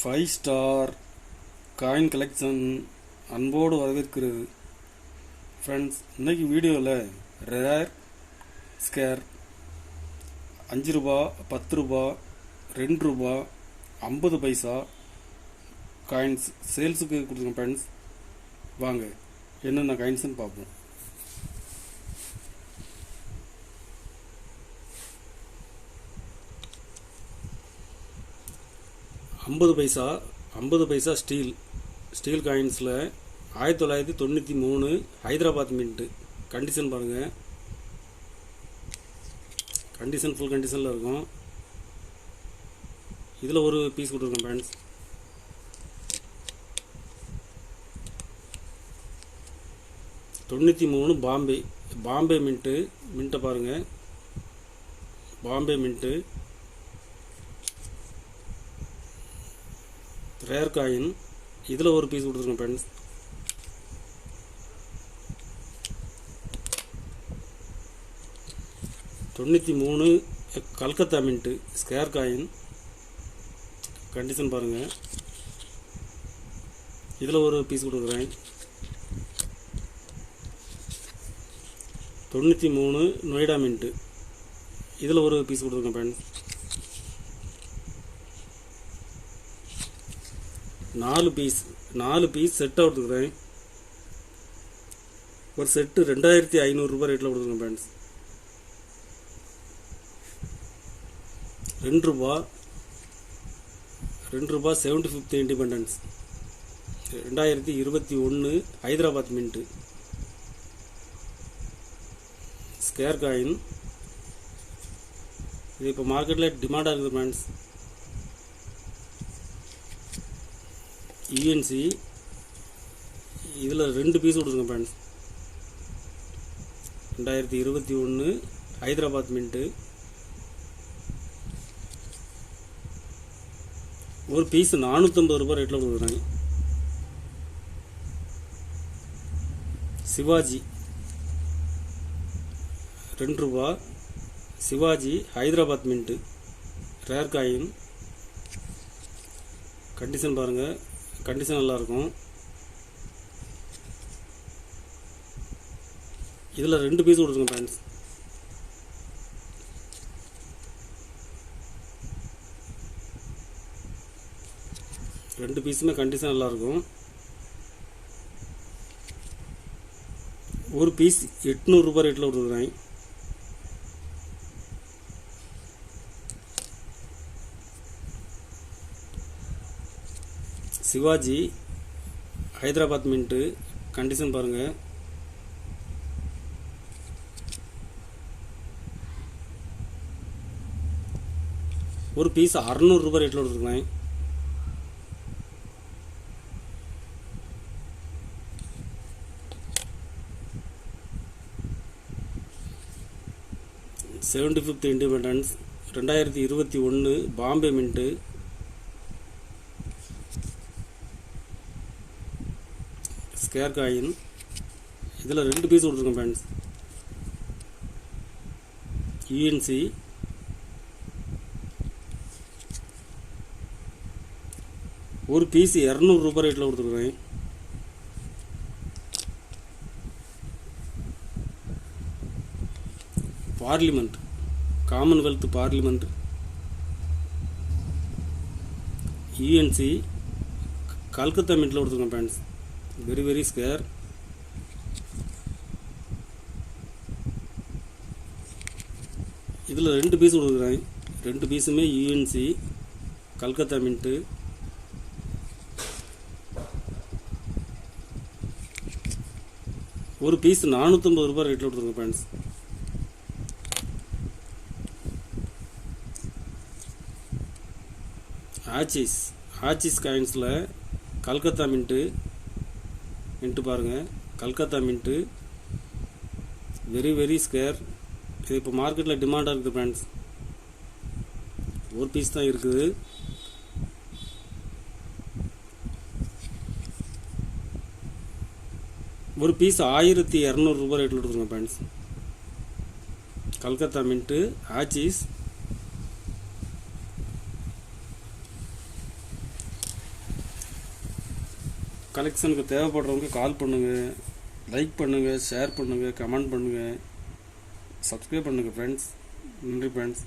Five star coin collection அன்போடு வரவேற்கிறது. Friends, இன்றைக்கி வீடியோவில் ரேர் ஸ்கேர் 5 ரூபா, 10 ரூபா, 2 ரூபா, 50 பைசா காயின்ஸ் சேல்ஸுக்கு கொடுத்துருக்கோம். ஃப்ரெண்ட்ஸ், வாங்க என்னென்ன காயின்ஸ்னு பார்ப்போம். ஐம்பது பைசா ஸ்டீல் காயின்ஸில் 1993 ஹைதராபாத் மின்ட்டு. கண்டிஷன் பாருங்கள், ஃபுல் கண்டிஷனில் இருக்கும். இதில் ஒரு பீஸ் கொடுத்துருக்கோம் ஃப்ரெண்ட்ஸ். பாம்பே மின்ட்டை பாருங்கள். Bombay mint rare coin. இதில் ஒரு பீஸ் கொடுத்துருக்கோம் friends. $93 Calcutta mint scarce coin. Condition பாருங்கள். இதில் ஒரு பீஸ் கொடுக்குறேன். 93 நொய்டா மின்ட்டு. இதில் ஒரு பீஸ் கொடுத்துருக்கோம் ஃப்ரெண்ட்ஸ். 4 பீஸ் செட்டாக கொடுத்துருக்குறேன். ஒரு செட்டு 2500 ரூபாய் ரேட்டில் கொடுத்துருக்கேன் ஃப்ரெண்ட்ஸ். 2 ரூபா 75th independence 2021 Hyderabad mint scarce coin. இது இப்போ மார்க்கெட்டில் டிமாண்டாக இருக்குது ஃப்ரெண்ட்ஸ். யூஎன்சி. இதில் 2 பீஸ் கொடுத்துருங்க ஃப்ரெண்ட்ஸ். 2021 ஹைதராபாத் மின்ட்டு. ஒரு பீஸ் 450 ரூபாய் ரேட்டில் கொடுக்குறாங்க. சிவாஜி 2 ரூபா. Shivaji Hyderabad mint rare coin. Condition பாருங்கள், கண்டிஷன் நல்லாயிருக்கும். இதில் 2 பீஸ் கொடுத்துருங்க ஃப்ரெண்ட்ஸ். ரெண்டு பீஸுமே கண்டிஷன் நல்லாயிருக்கும். ஒரு பீஸ் 800 ரூபாய் ரேட்டில் கொடுத்துருக்குறேன். சிவாஜி ஹைதராபாத் மின்ட்டு. கண்டிஷன் பாருங்கள். ஒரு பீஸ் 600 ரூபாய் ரேட்டில் கொடுத்துருக்கேன். th independence 2021 Bombay mint scarce coin. இதில் 2 பீஸ் கொடுத்துருக்கோம் ஃப்ரெண்ட்ஸ். யூஎன்சி. ஒரு பீஸ் 200 ரூபாய் ரேட்டில் கொடுத்துருக்குறேன். Parliament, Commonwealth parliament. UNC Calcutta மின்ட்டில் கொடுத்துருக்கோம் ஃப்ரெண்ட்ஸ். Very scare. இதில் 2 பீஸ் கொடுக்குறேன். 2 பீஸுமே யூஎன்சி கல்கத்தா மின்ட்டு. ஒரு பீஸ் 450 ரூபாய் ரேட்டில் கொடுத்துருங்க ஃப்ரெண்ட்ஸ். ஆச்சிஸ் காயின்ஸில் கல்கத்தா மின்ட்டு பாருங்கள். Calcutta mint very scare. இது இப்போ மார்க்கெட்டில் டிமாண்டாக இருக்குது ஃப்ரெண்ட்ஸ். ஒரு பீஸ் தான் இருக்குது. ஒரு பீஸ் 1200 ரூபாய் ரேட்டில் கொடுத்துருங்க ஃப்ரெண்ட்ஸ். கல்கத்தா மின்ட்டு ஆச்சிஸ் கலெக்ஷனுக்கு தேவைப்படுறவங்க கால் பண்ணுங்கள், லைக் பண்ணுங்கள், ஷேர் பண்ணுங்கள், கமெண்ட் பண்ணுங்கள், சப்ஸ்கிரைப் பண்ணுங்கள் ஃப்ரெண்ட்ஸ். நன்றி ஃப்ரெண்ட்ஸ்.